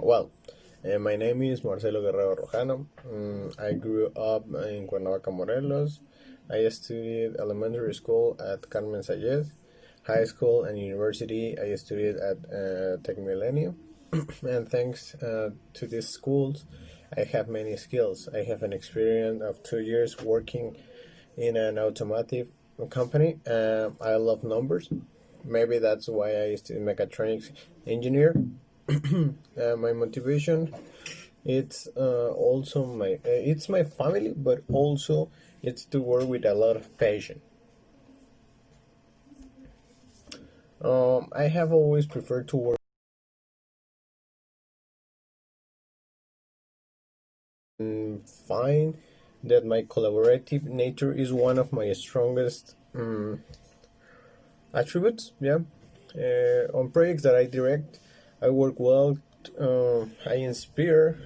My name is Marcelo Guerrero Rojano. I grew up in Cuernavaca, Morelos. I studied elementary school at Carmen Sayed. High school and university, I studied at Tech Millennium. And thanks to these schools, I have many skills. I have an experience of 2 years working in an automotive company. I love numbers. Maybe that's why I used to mechatronics engineer. My motivation, it's my family, but also it's to work with a lot of passion. I have always preferred to work and find that my collaborative nature is one of my strongest attributes. Yeah, on projects that I direct, I work well. I inspire.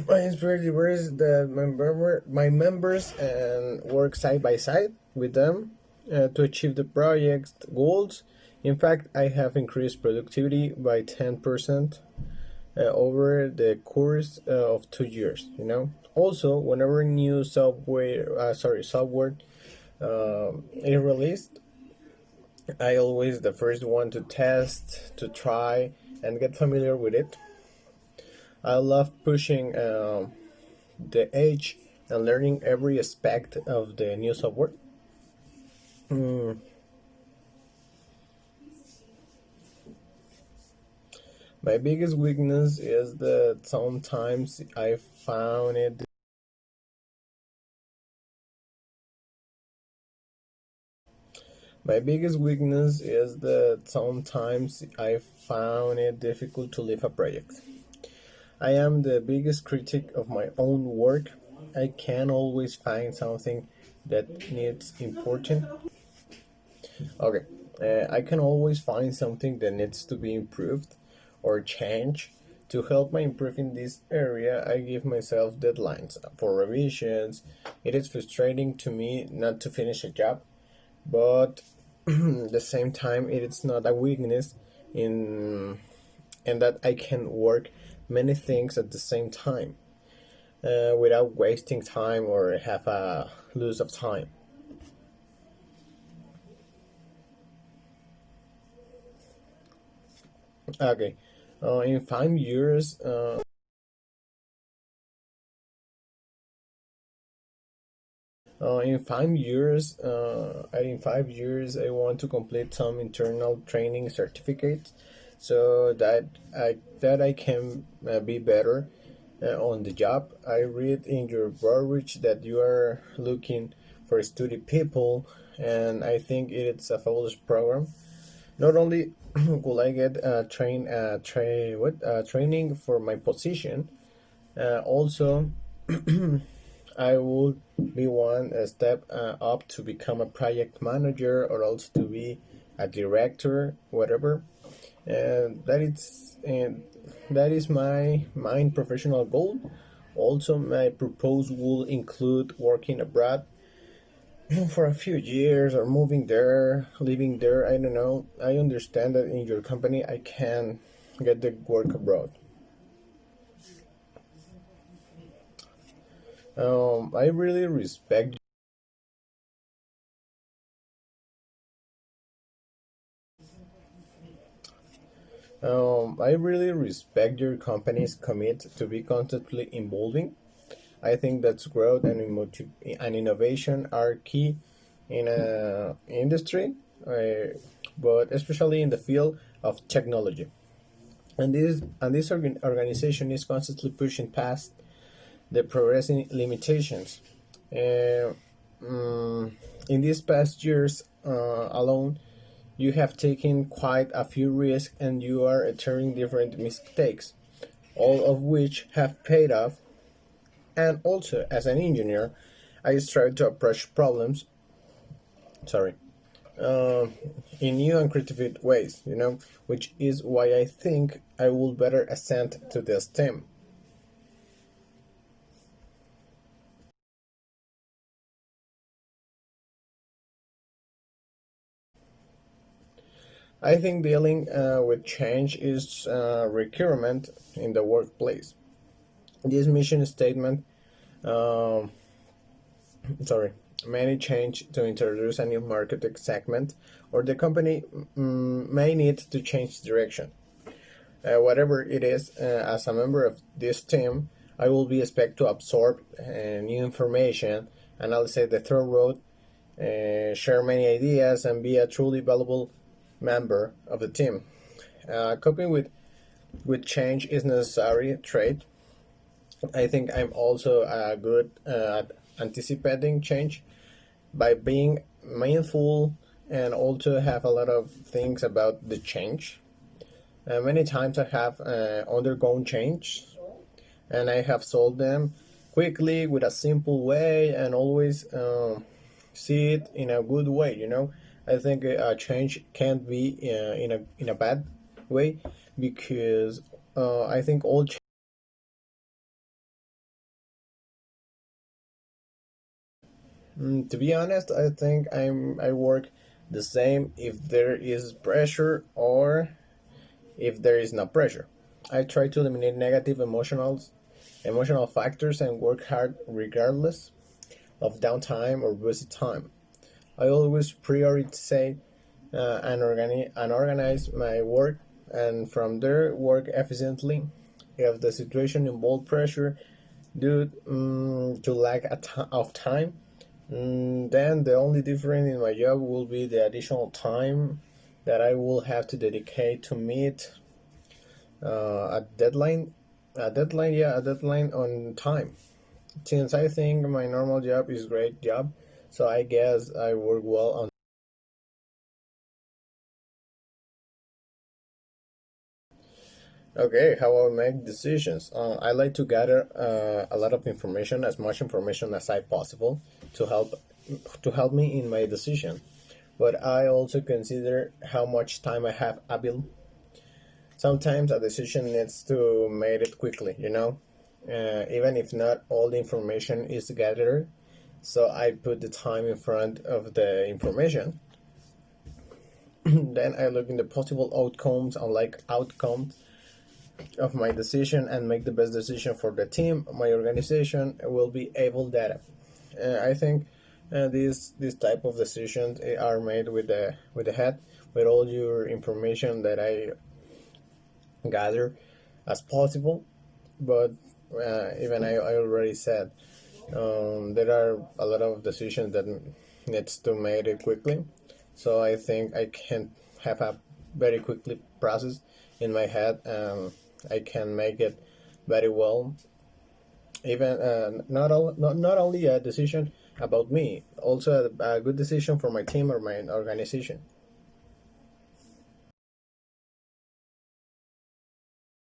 I inspire the members that my members and work side by side with them to achieve the project's goals. In fact, I have increased productivity by 10% over the course of 2 years. Also, whenever new software is released, I always the first one to test, to try, and get familiar with it. I love pushing the edge and learning every aspect of the new software. Mm, My biggest weakness is that sometimes I found it. My biggest weakness is that sometimes I found it difficult to leave a project. I am the biggest critic of my own work. I can always find something that needs important. Okay, I can always find something that needs to be improved or changed. To help me improve in this area, I give myself deadlines for revisions. It is frustrating to me not to finish a job, but at the same time, it is not a weakness in that I can work many things at the same time without wasting time or have a lose of time. Okay, in 5 years, I want to complete some internal training certificates so that I can be better on the job. I read in your brokerage that you are looking for study people, and I think it's a fabulous program. Not only will I get training for my position, also I will be one step up to become a project manager or else to be a director, whatever. And that is my main professional goal. Also, my proposal will include working abroad for a few years or moving there, living there. I don't know. I understand that in your company I can get the work abroad. I really respect. I really respect your company's commit to be constantly evolving. I think that's growth and innovation are key in a industry, but especially in the field of technology. And this organization is constantly pushing past the progressing limitations. Uh, mm, in these past years alone, you have taken quite a few risks and you are turning different mistakes, all of which have paid off. And also, as an engineer, I strive to approach problems, sorry, uh, in new and creative ways, which is why I think I will better ascend to this team. I think dealing with change is a requirement in the workplace. This mission statement, um, sorry, many change to introduce a new market segment, or the company may need to change direction. Whatever it is, as a member of this team, I will be expected to absorb new information, analyze the third road, share many ideas, and be a truly valuable member of the team. Coping with change is necessary trait. I think I'm also good at anticipating change by being mindful and also have a lot of things about the change. Many times I have undergone change and I have solved them quickly with a simple way and always see it in a good way. I think a change can't be in a bad way because I think all to be honest, I think I work the same if there is pressure or if there is no pressure. I try to eliminate negative emotional factors and work hard regardless of downtime or busy time. I always prioritize and organize my work and from there work efficiently. If the situation involves pressure due to lack of time, then the only difference in my job will be the additional time that I will have to dedicate to meet a deadline. A deadline on time. Since I think my normal job is great job, so I guess I work well on. Okay, how I make decisions. I like to gather a lot of information, as much information as I possible, to help me in my decision. But I also consider how much time I have available. Sometimes a decision needs to made it quickly, even if not all the information is gathered. So I put the time in front of the information. Then I look in the possible outcomes, unlike outcomes of my decision, and make the best decision for the team. My organization will be able data. I think these type of decisions are made with the head, with all your information that I gather as possible. But I already said there are a lot of decisions that needs to make it quickly. So I think I can have a very quickly process in my head and I can make it very well. Even not only a decision about me, also a good decision for my team or my organization.